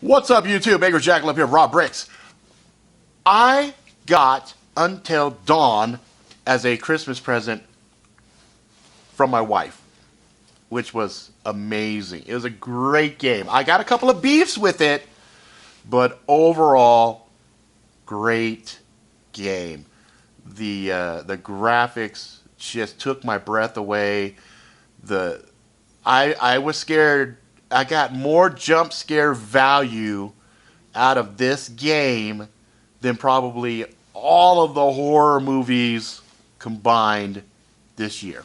What's up, YouTube? Angry Jackal up here, Rob Bricks. I got Until Dawn as a Christmas present from my wife, which was amazing. It was a great game. I got a couple of beefs with it, but overall, great game. The graphics just took my breath away. I was scared. I got more jump scare value out of this game than probably all of the horror movies combined this year,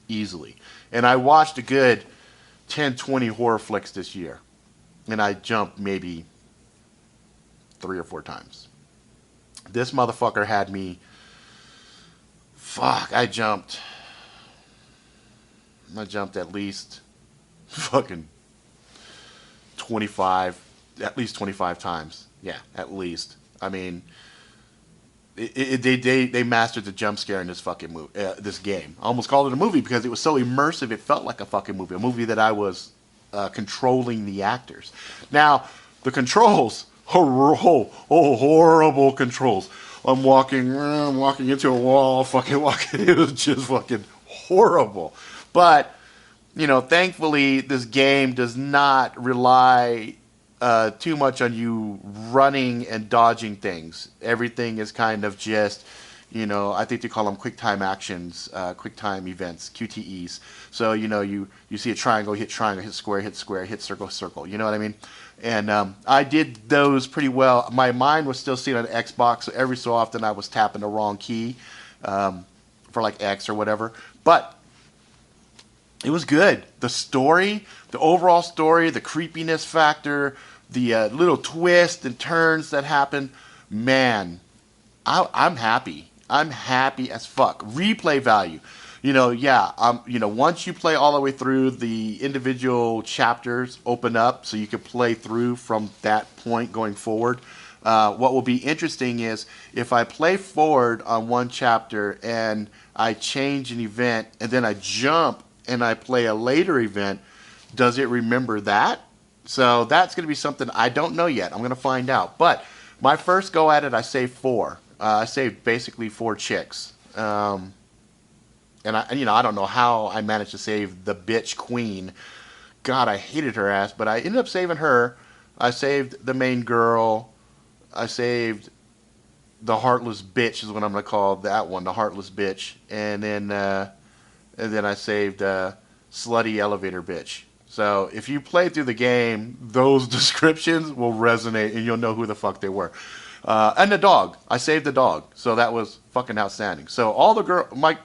easily. And I watched a good 10, 20 horror flicks this year, and I jumped maybe 3 or 4 times. This motherfucker had me. Fuck, I jumped at least fucking 25, at least 25 times. Yeah, at least. I mean, they mastered the jump scare in this fucking movie, this game. I almost called it a movie because it was so immersive. It felt like a fucking movie, a movie that I was controlling the actors. Now, the controls, horrible controls. I'm walking into a wall, fucking walking. It was just fucking horrible. But, you know, thankfully, this game does not rely too much on you running and dodging things. Everything is kind of just, you know, I think they call them quick time actions, quick time events, QTEs. So, you know, you see a triangle, hit square, hit circle, circle. You know what I mean? And I did those pretty well. My mind was still sitting on Xbox, so every so often I was tapping the wrong key for like X or whatever. But it was good. The story, the overall story, the creepiness factor, the little twists and turns that happen, man, I'm happy. I'm happy as fuck. Replay value. You know, yeah, you know, once you play all the way through, the individual chapters open up so you can play through from that point going forward. What will be interesting is if I play forward on one chapter and I change an event and then I jump and I play a later event, does it remember that? So that's going to be something I don't know yet. I'm going to find out. But my first go at it, I saved 4. I saved basically 4 chicks. And I don't know how I managed to save the bitch queen. God, I hated her ass, but I ended up saving her. I saved the main girl. I saved the heartless bitch is what I'm gonna call that one, the heartless bitch. And then I saved slutty elevator bitch. So if you play through the game, those descriptions will resonate, and you'll know who the fuck they were. And the dog, I saved the dog, so that was fucking outstanding. So all the my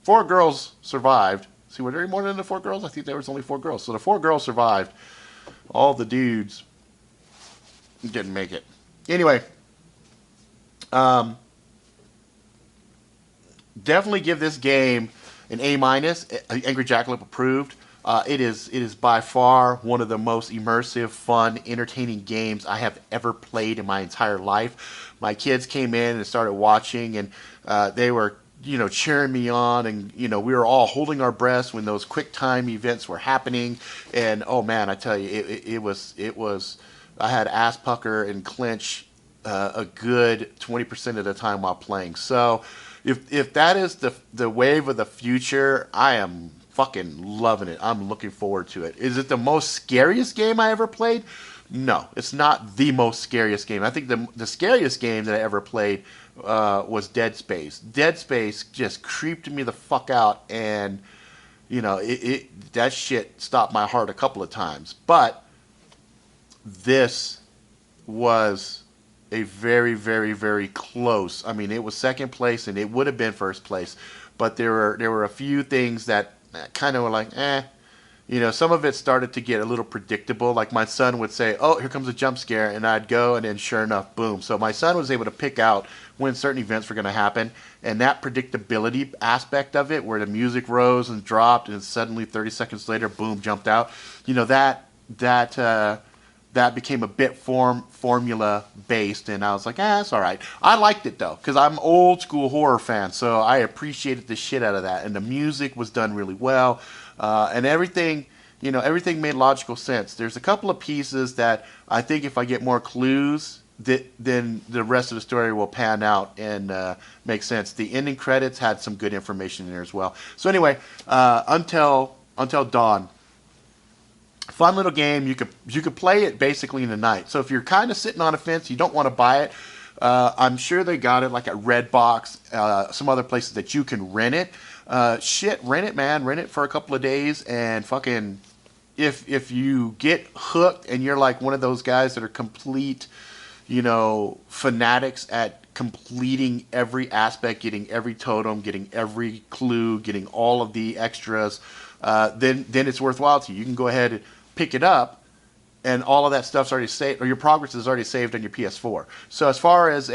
4 girls survived. See, were there more than the 4 girls? I think there was only 4 girls. So the 4 girls survived. All the dudes didn't make it. Anyway, definitely give this game an A-. Angry Jackalope approved. It is by far one of the most immersive, fun, entertaining games I have ever played in my entire life. My kids came in and started watching, and they were, you know, cheering me on, and, you know, we were all holding our breaths when those quick time events were happening. And oh man, I tell you, it was I had ass pucker and clench a good 20% of the time while playing. So if that is the wave of the future, I am fucking loving it. I'm looking forward to it. Is it the most scariest game I ever played? No, it's not the most scariest game. I think the scariest game that I ever played was Dead Space. Dead Space just creeped me the fuck out, and you know, that shit stopped my heart a couple of times. But this was a very, very, very close. I mean, it was second place, and it would have been first place. But there were a few things that kind of were like, eh. You know, some of it started to get a little predictable. Like my son would say, oh, here comes a jump scare, and I'd go, and then sure enough, boom. So my son was able to pick out when certain events were going to happen, and that predictability aspect of it, where the music rose and dropped, and suddenly 30 seconds later, boom, jumped out. You know, that became a bit formula based, and I was like, that's all right. I liked it though, because I'm old school horror fan, so I appreciated the shit out of that, and the music was done really well. And everything everything made logical sense. There's a couple of pieces that I think if I get more clues, then the rest of the story will pan out and make sense. The ending credits had some good information in there as well. So anyway, Until Dawn, fun little game. You could play it basically in the night. So if you're kind of sitting on a fence, you don't want to buy it. I'm sure they got it like at Redbox, some other places that you can rent it. Rent it, man. Rent it for a couple of days and fucking. If you get hooked and you're like one of those guys that are complete, fanatics at completing every aspect, getting every totem, getting every clue, getting all of the extras, then it's worthwhile to you. You can go ahead and pick it up, and all of that stuff's already saved, or your progress is already saved on your PS4. So as far as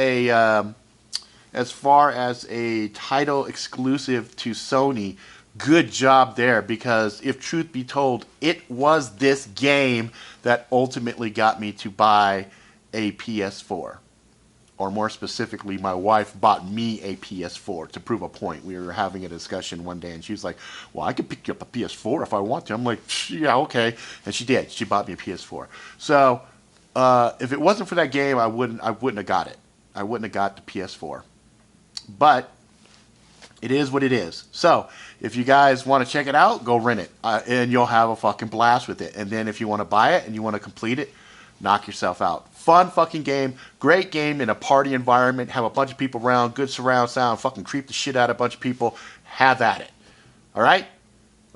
a title exclusive to Sony, good job there, because if truth be told, it was this game that ultimately got me to buy a PS4. Or more specifically, my wife bought me a PS4 to prove a point. We were having a discussion one day, and she was like, well, I could pick you up a PS4 if I want to. I'm like, yeah, okay. And she did. She bought me a PS4. So if it wasn't for that game, I wouldn't have got it. I wouldn't have got the PS4. But it is what it is. So if you guys want to check it out, go rent it. And you'll have a fucking blast with it. And then if you want to buy it and you want to complete it, knock yourself out. Fun fucking game. Great game in a party environment. Have a bunch of people around. Good surround sound. Fucking creep the shit out of a bunch of people. Have at it. Alright?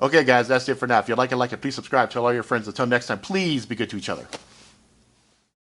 Okay, guys, that's it for now. If you like it, please subscribe. Tell all your friends. Until next time, please be good to each other.